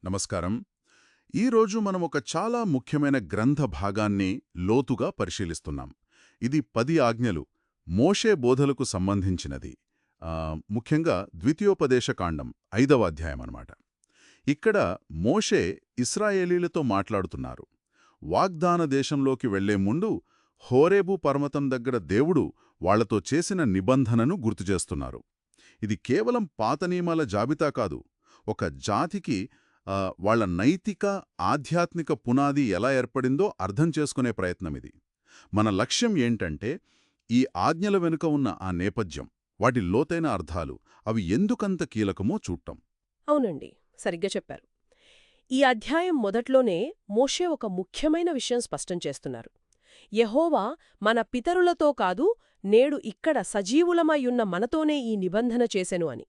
నమస్కారం. ఈరోజు మనం ఒక చాలా ముఖ్యమైన గ్రంథ భాగాన్ని లోతుగా పరిశీలిస్తున్నాం. ఇది 10 ఆజ్ఞలు, మోషే బోధలకు సంబంధించినది. ముఖ్యంగా ద్వితీయోపదేశకాండం 5వ అధ్యాయం అన్నమాట. ఇక్కడ మోషే ఇశ్రాయేలీలతో మాట్లాడుతున్నారు. వాగ్దాన దేశంలోకి వెళ్లే ముందు హోరేబు పర్వతం దగ్గర దేవుడు వాళ్లతో చేసిన నిబంధనను గుర్తుచేస్తున్నారు. ఇది కేవలం పాత నియమాల జాబితా కాదు, ఒక జాతికి వాళ్ళ నైతిక, ఆధ్యాత్మిక పునాది ఎలా ఏర్పడిందో అర్థం చేసుకునే ప్రయత్నమిది. మన లక్ష్యం ఏంటంటే, ఈ ఆజ్ఞల వెనుక ఉన్న ఆ నేపథ్యం, వాటి లోతైన అర్థాలు, అవి ఎందుకంత కీలకమో చూడటం. అవునండి, సరిగ్గా చెప్పారు. ఈ అధ్యాయం మొదట్లోనే మోషే ఒక ముఖ్యమైన విషయం స్పష్టం చేస్తున్నారు. యెహోవా మన పితరులతో కాదు, నేడు ఇక్కడ సజీవులమయ్యున్న మనతోనే ఈ నిబంధన చేసెను అని.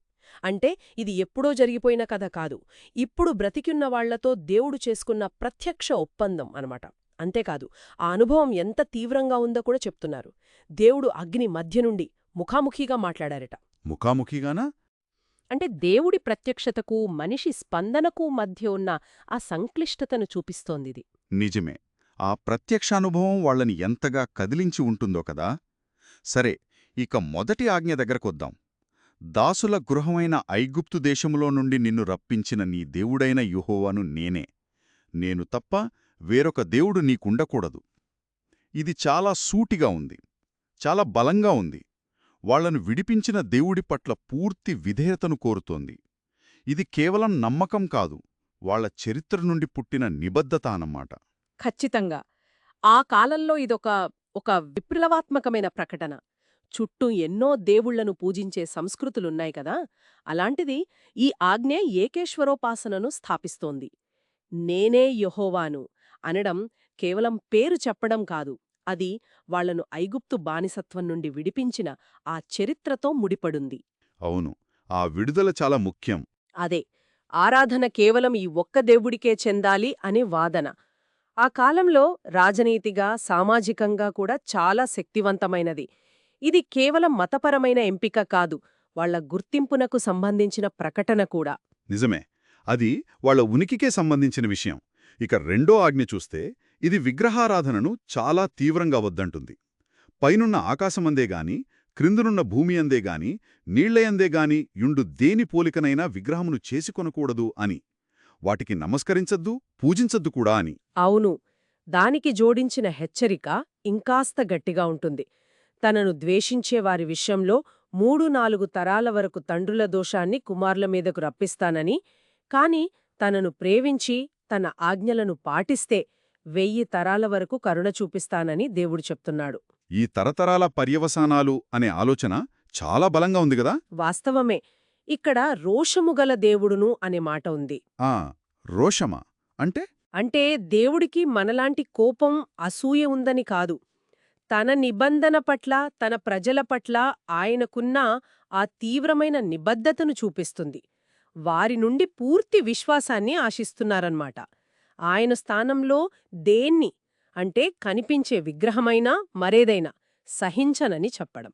అంటే ఇది ఎప్పుడో జరిగిపోయిన కథ కాదు, ఇప్పుడు బ్రతికున్న వాళ్లతో దేవుడు చేసుకున్న ప్రత్యక్ష ఒప్పందం అనమాట. అంతేకాదు, ఆ అనుభవం ఎంత తీవ్రంగా ఉందో కూడా చెప్తున్నారు. దేవుడు అగ్ని మధ్య నుండి ముఖాముఖిగా మాట్లాడారట. ముఖాముఖిగానా? అంటే దేవుడి ప్రత్యక్షతకు మనిషి స్పందనకు మధ్య ఉన్న ఆ సంక్లిష్టతను చూపిస్తోందిది. నిజమే. ఆ ప్రత్యక్షానుభవం వాళ్ళని ఎంతగా కదిలించి ఉంటుందో కదా. సరే, ఇక మొదటి ఆజ్ఞ దగ్గరకొద్దాం. దాసుల గృహమైన ఐగుప్తు దేశములో నుండి నిన్ను రప్పించిన నీ దేవుడైన యెహోవాను నేనే. నేను తప్ప వేరొక దేవుడు నీకుండకూడదు. ఇది చాలా సూటిగా ఉంది, చాలా బలంగా ఉంది. వాళ్లను విడిపించిన దేవుడి పట్ల పూర్తి విధేయతను కోరుతోంది. ఇది కేవలం నమ్మకం కాదు, వాళ్ల చరిత్ర నుండి పుట్టిన నిబద్ధత అన్నమాట. ఖచ్చితంగా. ఆ కాలంలో ఒక విప్లవాత్మకమైన ప్రకటన. చుట్టూ ఎన్నో దేవుళ్లను పూజించే సంస్కృతులున్నాయి కదా, అలాంటిది ఈ ఆజ్ఞ ఏకేశ్వరోపాసనను స్థాపిస్తోంది. నేనే యెహోవాను అనడం కేవలం పేరు చెప్పడం కాదు, అది వాళ్లను ఐగుప్తు బానిసత్వం నుండి విడిపించిన ఆ చరిత్రతో ముడిపడుంది. అవును, ఆ విడుదల చాలా ముఖ్యం. అదే, ఆరాధన కేవలం ఈ ఒక్క దేవుడికే చెందాలి అనే వాదన ఆ కాలంలో రాజనీతిగా, సామాజికంగా కూడా చాలా శక్తివంతమైనది. ఇది కేవలం మతపరమైన ఎంపిక కాదు, వాళ్ల గుర్తింపునకు సంబంధించిన ప్రకటన కూడా. నిజమే, అది వాళ్ల ఉనికికే సంబంధించిన విషయం. ఇక రెండో ఆజ్ఞ చూస్తే, ఇది విగ్రహారాధనను చాలా తీవ్రంగా వద్దంటుంది. పైనున్న ఆకాశమందేగాని, క్రిందునున్న భూమి అందేగాని, నీళ్లయందేగాని యుండు దేని పోలికనైనా విగ్రహమును చేసుకొనకూడదు అని. వాటికి నమస్కరించద్దు, పూజించద్దు కూడా అని. అవును, దానికి జోడించిన హెచ్చరిక ఇంకాస్త గట్టిగా ఉంటుంది. తనను ద్వేషించే వారి విషయంలో 3-4 తరాల వరకు తండ్రుల దోషాన్ని కుమార్ల మీదకు రప్పిస్తానని, కాని తనను ప్రేమించి తన ఆజ్ఞలను పాటిస్తే 1000 తరాల వరకు కరుణ చూపిస్తానని దేవుడు చెప్తున్నాడు. ఈ తరతరాల పర్యవసానాలు అనే ఆలోచన చాలా బలంగా ఉంది గదా. వాస్తవమే. ఇక్కడ రోషముగల దేవుడును అనే మాట ఉంది. రోషమా అంటే? అంటే దేవుడికి మనలాంటి కోపం, అసూయ ఉందని కాదు. తన నిబంధన పట్ల, తన ప్రజల పట్ల ఆయనకున్న ఆ తీవ్రమైన నిబద్ధతను చూపిస్తుంది. వారి నుండి పూర్తి విశ్వాసాన్ని ఆశిస్తున్నారన్నమాట. ఆయన స్థానంలో దేన్ని, అంటే కనిపించే విగ్రహమైనా మరేదైనా సహించనని చెప్పడం.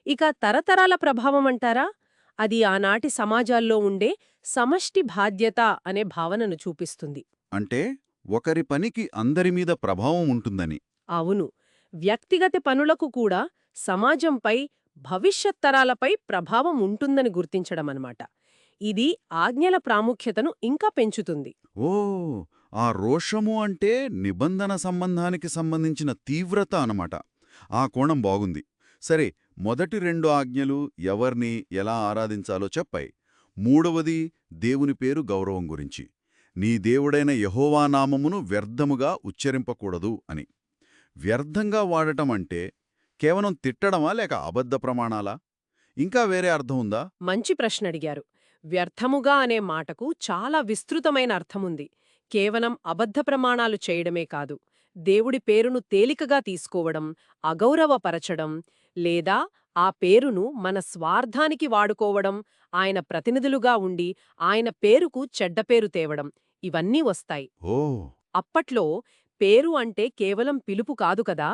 ఇక తరతరాల ప్రభావమంటారా? అది ఆనాటి సమాజాల్లో ఉండే సమష్టి బాధ్యత అనే భావనను చూపిస్తుంది. అంటే ఒకరి పనికి అందరిమీద ప్రభావం ఉంటుందని. అవును, వ్యక్తిగత పనులకు కూడా సమాజంపై, భవిష్యత్ తరాలపై ప్రభావం ఉంటుందని గుర్తించడమన్నమాట. ఇది ఆజ్ఞల ప్రాముఖ్యతను ఇంకా పెంచుతుంది. ఆ రోషము అంటే నిబంధన సంబంధానికి సంబంధించిన తీవ్రత అన్నమాట. ఆ కోణం బాగుంది. సరే, మొదటి 2 ఆజ్ఞలు ఎవర్ని ఎలా ఆరాధించాలో చెప్పాయి. మూడవది దేవుని పేరు గౌరవం గురించి. నీ దేవుడైన యెహోవా నామమును వ్యర్థముగా ఉచ్చరింపకూడదు అని. వ్యర్థంగా వాడటం అంటే కేవలం తిట్టడమా, లేక అబద్ధ ప్రమాణాలా? ఇంకా వేరే అర్థం ఉందా? మంచి ప్రశ్న అడిగారు. వ్యర్థముగా అనే మాటకు చాలా విస్తృతమైన అర్థముంది. కేవలం అబద్ధ ప్రమాణాలు చేయడమే కాదు, దేవుడి పేరును తేలికగా తీసుకోవడం, అగౌరవపరచడం, లేదా ఆ పేరును మన స్వార్థానికి వాడుకోవడం, ఆయన ప్రతినిధులుగా ఉండి ఆయన పేరుకు చెడ్డపేరు తేవడం, ఇవన్నీ వస్తాయి. అప్పట్లో పేరు అంటే కేవలం పిలుపు కాదు కదా,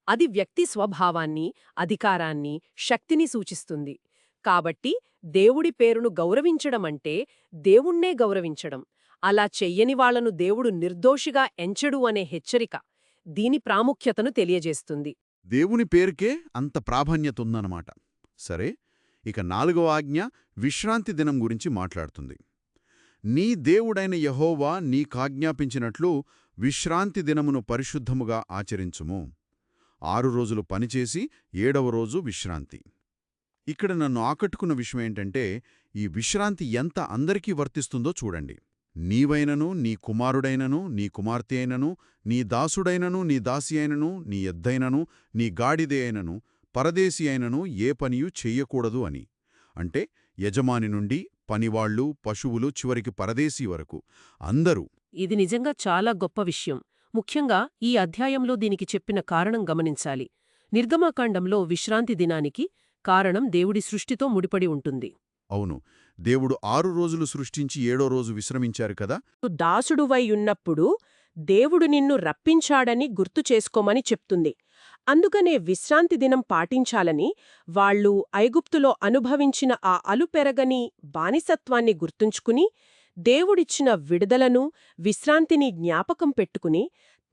అది వ్యక్తి స్వభావాన్ని, అధికారాన్ని, శక్తిని సూచిస్తుంది. కాబట్టి దేవుడి పేరును గౌరవించడమంటే దేవుణ్ణే గౌరవించడం, అలా చెయ్యని వాళ్లను దేవుడు నిర్దోషిగా ఎంచడు అనే హెచ్చరిక దీని ప్రాముఖ్యతను తెలియజేస్తుంది. దేవుని పేరుకే అంత ప్రాధాన్యతుందన్నమాట. సరే, ఇక 4వ ఆజ్ఞ విశ్రాంతి దినం గురించి మాట్లాడుతుంది. నీ దేవుడైన యెహోవా నీకాజ్ఞాపించినట్లు విశ్రాంతి దినమును పరిశుద్ధముగా ఆచరించుము. 6 రోజులు పనిచేసి 7వ రోజు విశ్రాంతి. ఇక్కడ నన్ను ఆకట్టుకున్న విషయమేంటంటే, ఈ విశ్రాంతి ఎంత అందరికీ వర్తిస్తుందో చూడండి. నీవైనను, నీ కుమారుడైనను, నీ కుమార్తె అయినను, నీ దాసుడైనను, నీ దాసి అయినను, నీ ఎద్దైనను, నీ గాడిదే అయినను, పరదేశి అయినను ఏ పనియూ చెయ్యకూడదు అని. అంటే యజమాని నుండి పనివాళ్లు, పశువులు, చివరికి పరదేశీ వరకు అందరూ. ఇది నిజంగా చాలా గొప్ప విషయం. ముఖ్యంగా ఈ అధ్యాయంలో దీనికి చెప్పిన కారణం గమనించాలి. నిర్గమకాండంలో విశ్రాంతి దినానికి కారణం దేవుడి సృష్టితో ముడిపడి ఉంటుంది. అవును, దేవుడు 6 రోజులు సృష్టించి 7వ రోజు విశ్రమించారు కదా. దాసుడువై ఉన్నప్పుడు దేవుడు నిన్ను రప్పించాడని గుర్తు చేసుకోమని చెప్తుంది. అందుకనే విశ్రాంతి దినం పాటించాలని వాళ్ళు ఐగుప్తులో అనుభవించిన ఆ అలుపెరగని బానిసత్వాన్ని గుర్తుంచుకుని, దేవుడిచ్చిన విడుదలను, విశ్రాంతిని జ్ఞాపకం పెట్టుకుని,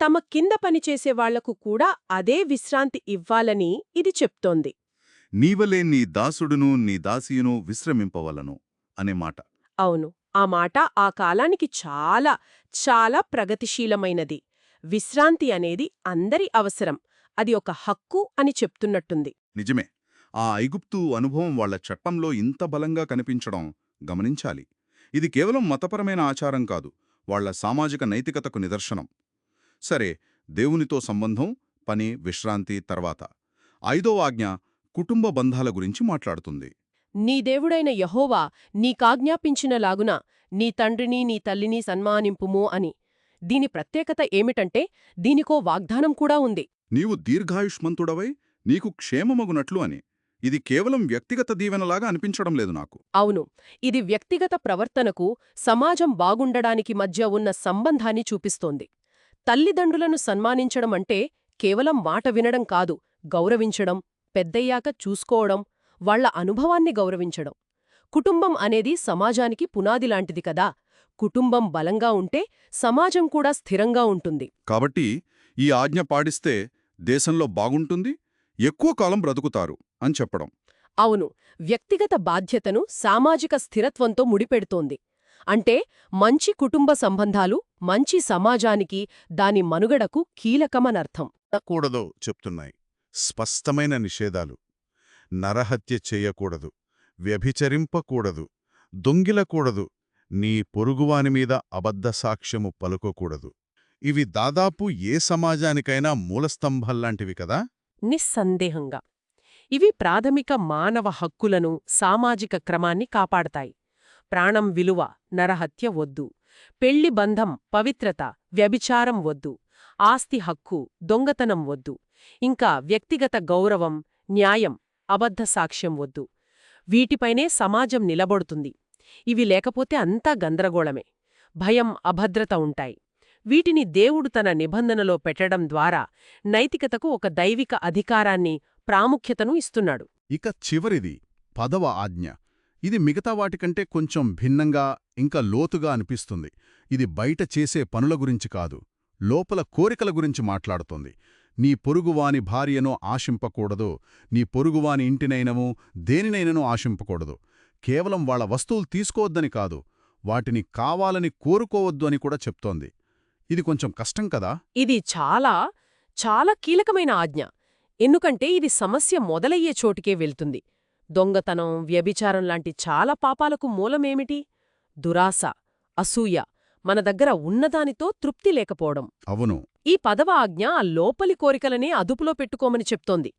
తమ కింద పనిచేసే వాళ్లకు కూడా అదే విశ్రాంతి ఇవ్వాలని ఇది చెప్తోంది. నీవలే నీ దాసుడును నీ దాసియును విశ్రమింపవలను అనే మాట. అవును, ఆ మాట ఆ కాలానికి చాలా చాలా ప్రగతిశీలమైనది. విశ్రాంతి అనేది అందరి అవసరం, అది ఒక హక్కు అని చెప్తున్నట్టుంది. నిజమే. ఆ ఐగుప్తు అనుభవం వాళ్ల చట్టంలో ఇంత బలంగా కనిపించడం గమనించాలి. ఇది కేవలం మతపరమైన ఆచారం కాదు, వాళ్ల సామాజిక నైతికతకు నిదర్శనం. సరే, దేవునితో సంబంధం, పని, విశ్రాంతి తర్వాత 5వ ఆజ్ఞ కుటుంబ బంధాల గురించి మాట్లాడుతుంది. నీ దేవుడైన యెహోవా నీకాజ్ఞాపించినలాగున నీ తండ్రిని నీ తల్లిని సన్మానింపుము అని. దీని ప్రత్యేకత ఏమిటంటే, దీనికో వాగ్దానం కూడా ఉంది. నీవు దీర్ఘాయుష్మంతుడవై నీకు క్షేమమగునట్లు అని. ఇది కేవలం వ్యక్తిగత దీవెనలాగా అనిపించడం లేదు నాకు. అవును, ఇది వ్యక్తిగత ప్రవర్తనకు, సమాజం బాగుండడానికి మధ్య ఉన్న సంబంధాన్ని చూపిస్తోంది. తల్లిదండ్రులను సన్మానించడమంటే కేవలం మాట వినడం కాదు, గౌరవించడం, పెద్దయ్యాక చూసుకోవడం, వాళ్ల అనుభవాన్ని గౌరవించడం. కుటుంబం అనేది సమాజానికి పునాదిలాంటిది కదా. కుటుంబం బలంగా ఉంటే సమాజం కూడా స్థిరంగా ఉంటుంది. కాబట్టి ఈ ఆజ్ఞ పాటిస్తే దేశంలో బాగుంటుంది, ఎక్కువ కాలం బ్రతుకుతారు అని చెప్పడం. అవును, వ్యక్తిగత బాధ్యతను సామాజిక స్థిరత్వంతో ముడిపెడుతోంది. అంటే మంచి కుటుంబ సంబంధాలు మంచి సమాజానికి, దాని మనుగడకు కీలకమనర్థం. కూడదో చెప్తున్నాయి. స్పష్టమైన నిషేధాలు. నరహత్య చేయకూడదు, వ్యభిచరింపకూడదు, దొంగిలకూడదు, నీ పొరుగువానిమీద అబద్ధ సాక్ష్యము పలుకోకూడదు. ఇవి దాదాపు ఏ సమాజానికైనా మూలస్తంభాల్లాంటివి కదా. నిస్సందేహంగా ఇవి ప్రాథమిక మానవ హక్కులను, సామాజిక క్రమాన్ని కాపాడతాయి. ప్రాణం విలువ, నరహత్య వద్దు. పెళ్లి బంధం, పవిత్రత, వ్యభిచారం వద్దు. ఆస్తి హక్కు, దొంగతనం వద్దు. ఇంకా వ్యక్తిగత గౌరవం, న్యాయం, అబద్ధ సాక్ష్యం వద్దు. వీటిపైనే సమాజం నిలబడుతుంది. ఇవి లేకపోతే అంతా గందరగోళమే. భయం, అభద్రత ఉంటాయి. వీటిని దేవుడు తన నిబంధనలో పెట్టడం ద్వారా నైతికతకు ఒక దైవిక అధికారాన్ని, ప్రాముఖ్యతను ఇస్తున్నాడు. ఇక చివరిది 10వ ఆజ్ఞ. ఇది మిగతా వాటికంటే కొంచెం భిన్నంగా, ఇంకా లోతుగా అనిపిస్తుంది. ఇది బయట చేసే పనుల గురించి కాదు, లోపల కోరికల గురించి మాట్లాడుతోంది. నీ పొరుగువాని భార్యను ఆశింపకూడదు, నీ పొరుగువాని ఇంటినైనను దేనినైనను ఆశింపకూడదు. కేవలం వాళ్ల వస్తువులు తీసుకోవద్దని కాదు, వాటిని కావాలని కోరుకోవద్దు అని కూడా చెప్తోంది. ఇది కొంచెం కష్టం కదా. ఇది చాలా చాలా కీలకమైన ఆజ్ఞ. ఎందుకంటే ఇది సమస్య మొదలయ్యే చోటికే వెళ్తుంది. దొంగతనం, వ్యభిచారం లాంటి చాలా పాపాలకు మూలమేమిటి? దురాశ, అసూయ, మన దగ్గర ఉన్నదానితో తృప్తి లేకపోవడం. అవును. ఈ 10వ ఆజ్ఞ ఆ లోపలి కోరికలనే అదుపులో పెట్టుకోమని చెప్తోంది.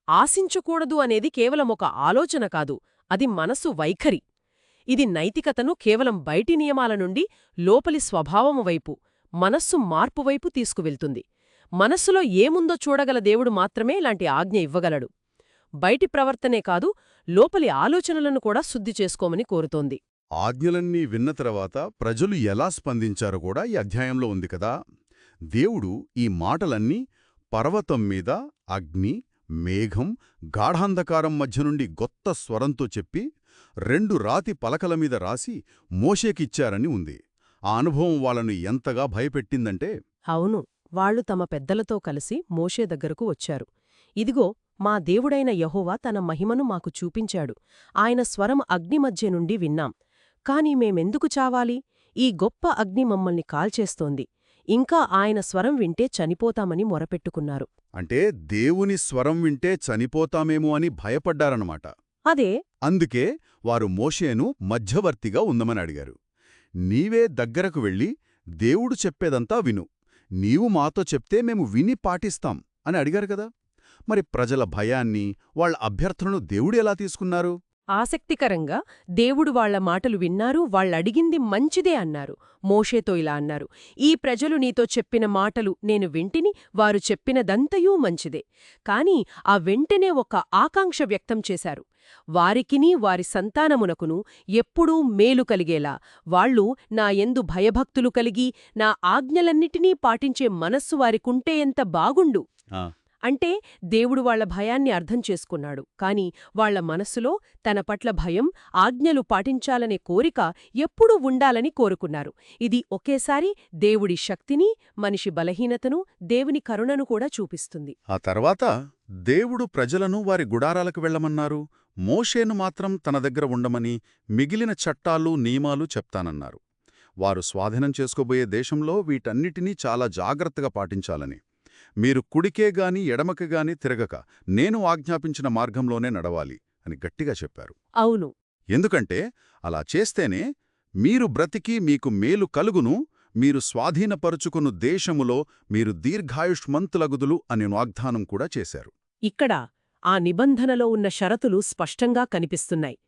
ఆశించకూడదు అనేది కేవలం ఒక ఆలోచన కాదు, అది మనసు వైఖరి. ఇది నైతికతను కేవలం బయటి నియమాల నుండి లోపలి స్వభావం వైపు, మనస్సు మార్పు వైపు తీసుకువెళ్తుంది. మనస్సులో ఏముందో చూడగల దేవుడు మాత్రమే ఇలాంటి ఆజ్ఞ ఇవ్వగలడు. బయటి ప్రవర్తనే కాదు, లోపలి ఆలోచనలను కూడా శుద్ధి చేసుకోమని కోరుతోంది. ఆజ్ఞలన్నీ విన్న తర్వాత ప్రజలు ఎలా స్పందించారో కూడా ఈ అధ్యాయంలో ఉంది కదా. దేవుడు ఈ మాటలన్నీ పర్వతం మీద అగ్ని, మేఘం, గాఢాంధకారం మధ్య నుండి గొత్త స్వరంతో చెప్పి 2 రాతి పలకల మీద రాసి మోషేకిచ్చారని ఉంది. ఆ అనుభవం వాళ్ళను ఎంతగా భయపెట్టిందంటే అవును, వాళ్ళు తమ పెద్దలతో కలిసి మోషే దగ్గరకు వచ్చారు. ఇదిగో, మా దేవుడైన యెహోవా తన మహిమను మాకు చూపించాడు. ఆయన స్వరం అగ్ని మధ్య నుండి విన్నాం. కాని మేమెందుకు చావాలి? ఈ గొప్ప అగ్ని మమ్మల్ని కాల్చేస్తోంది. ఇంకా ఆయన స్వరం వింటే చనిపోతామని మొరపెట్టుకున్నారు. అంటే దేవుని స్వరం వింటే చనిపోతామేమో అని భయపడ్డారన్నమాట. అదే. అందుకే వారు మోషేను మధ్యవర్తిగా ఉండమని అడిగారు. నీవే దగ్గరకు వెళ్ళి దేవుడు చెప్పేదంతా విను. నీవు మాతో చెప్తే మేము విని పాటిస్తాం అని అడిగారు కదా. మరి ప్రజల భయాన్ని, వాళ్ళ అభ్యర్థనను దేవుడు ఎలా తీసుకున్నారు? ఆసక్తికరంగా దేవుడు వాళ్ల మాటలు విన్నారు, వాళ్ళడిగింది మంచిదే అన్నారు. మోషేతో ఇలా అన్నారు: ఈ ప్రజలు నీతో చెప్పిన మాటలు నేను వింటిని, వారు చెప్పినదంతయూ మంచిదే. కాని ఆ వెంటనే ఒక ఆకాంక్ష వ్యక్తం చేశారు. వారికిని వారి సంతానమునకును ఎప్పుడూ మేలు కలిగేలా వాళ్ళు నా యందు భయభక్తులు కలిగి నా ఆజ్ఞలన్నిటినీ పాటించే మనస్సు వారికుంటే ఎంత బాగుండు. అంటే దేవుడు వాళ్ల భయాన్ని అర్థం చేసుకున్నాడు. కాని వాళ్ల మనస్సులో తన పట్ల భయం, ఆజ్ఞలు పాటించాలనే కోరిక ఎప్పుడూ ఉండాలని కోరుకున్నారు. ఇది ఒకేసారి దేవుడి శక్తిని, మనిషి బలహీనతను, దేవుని కరుణను కూడా చూపిస్తుంది. ఆ తర్వాత దేవుడు ప్రజలను వారి గుడారాలకు వెళ్లమన్నారు. మోషేను మాత్రం తన దగ్గర ఉండమని, మిగిలిన చట్టాలు, నియమాలు చెప్తానన్నారు. వారు స్వాధీనం చేసుకోబోయే దేశంలో వీటన్నిటినీ చాలా జాగ్రత్తగా పాటించాలని, మీరు కుడికే గాని ఎడమకి గాని తిరగక నేను ఆజ్ఞాపించిన మార్గంలోనే నడవాలి అని గట్టిగా చెప్పారు. అవును. ఎందుకంటే అలా చేస్తేనే మీరు బ్రతికి మీకు మేలు కలుగును, మీరు స్వాధీనపరుచుకున్న దేశములో మీరు దీర్ఘాయుష్మంతులగుదులు అనే వాగ్దానం కూడా చేశారు. ఇక్కడ ఆ నిబంధనలో ఉన్న షరతులు స్పష్టంగా కనిపిస్తున్నాయి.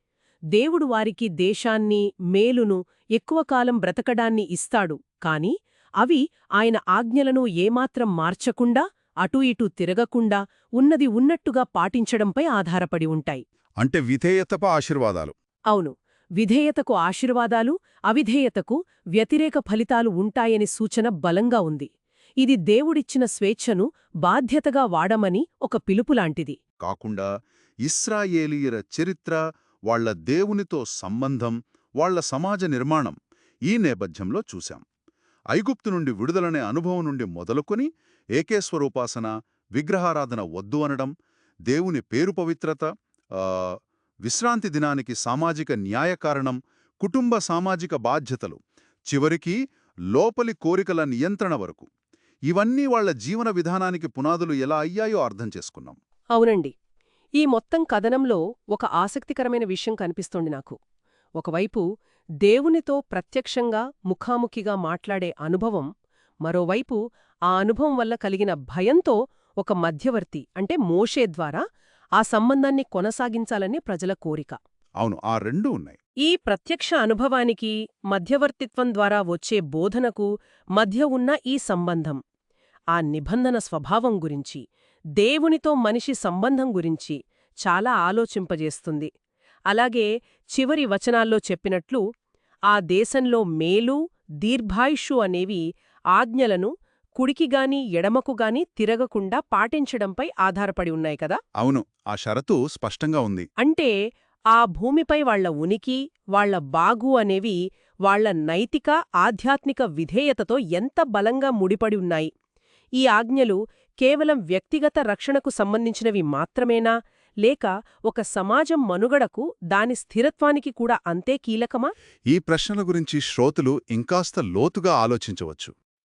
దేవుడు వారికి దేశాన్ని, మేలును, ఎక్కువ కాలం బ్రతకడాన్ని ఇస్తాడు. కాని అవి ఆయన ఆజ్ఞలను ఏమాత్రం మార్చకుండా, అటూ ఇటూ తిరగకుండా, ఉన్నది ఉన్నట్టుగా పాటించడంపై ఆధారపడి ఉంటాయి. అంటే విధేయతప ఆశీర్వాదాలు. అవును. విధేయతకు ఆశీర్వాదాలు, అవిధేయతకు వ్యతిరేక ఫలితాలు ఉంటాయని సూచన బలంగా ఉంది. ఇది దేవుడిచ్చిన స్వేచ్ఛను బాధ్యతగా వాడమని ఒక పిలుపులాంటిది. కాకుండా ఇశ్రాయేలీయుల చరిత్ర, వాళ్ల దేవునితో సంబంధం, వాళ్ల సమాజ నిర్మాణం ఈ నేపథ్యంలో చూశాం. ఐగుప్తు నుండి విడుదలనే అనుభవం నుండి మొదలుకొని ఏకేశ్వరోపాసన, విగ్రహారాధన వద్దు అనడం, దేవుని పేరు పవిత్రత, విశ్రాంతి దినానికి సామాజిక న్యాయకారణం, కుటుంబ సామాజిక బాధ్యతలు, చివరికి లోపలి కోరికల నియంత్రణ వరకు ఇవన్నీ వాళ్ల జీవన విధానానికి పునాదులు ఎలా అయ్యాయో అర్థం చేసుకున్నాం. అవునండి. ఈ మొత్తం కథనంలో ఒక ఆసక్తికరమైన విషయం కనిపిస్తోంది నాకు. ఒకవైపు దేవునితో ప్రత్యక్షంగా ముఖాముఖిగా మాట్లాడే అనుభవం, మరోవైపు ఆ అనుభవం వల్ల కలిగిన భయంతో ఒక మధ్యవర్తి అంటే మోషే ద్వారా ఆ సంబంధాన్ని కొనసాగించాలనే ప్రజల కోరిక. అవును, ఆ రెండూ ఉన్నాయి. ఈ ప్రత్యక్ష అనుభవానికి, మధ్యవర్తిత్వం ద్వారా వచ్చే బోధనకు మధ్య ఉన్న ఈ సంబంధం, ఆ నిబంధన స్వభావం గురించి, దేవునితో మనిషి సంబంధం గురించి చాలా ఆలోచింపజేస్తుంది. అలాగే చివరి వచనాల్లో చెప్పినట్లు ఆ దేశంలో మేలు, దీర్ఘాయుష్షు అనేవి ఆజ్ఞలను కుడికిగాని ఎడమకుగాని తిరగకుండా పాటించడంపై ఆధారపడి ఉన్నాయి కదా. అవును, ఆ షరతు స్పష్టంగా ఉంది. అంటే ఆ భూమిపై వాళ్ల ఉనికి, వాళ్ల బాగు అనేవి వాళ్ల నైతిక, ఆధ్యాత్మిక విధేయతతో ఎంత బలంగా ముడిపడి ఉన్నాయి. ఈ ఆజ్ఞలు కేవలం వ్యక్తిగత రక్షణకు సంబంధించినవి మాత్రమేనా, లేక ఒక సమాజం మనుగడకు, దాని స్థిరత్వానికి కూడా అంతే కీలకమా? ఈ ప్రశ్నల గురించి శ్రోతలు ఇంకాస్త లోతుగా ఆలోచించవచ్చు.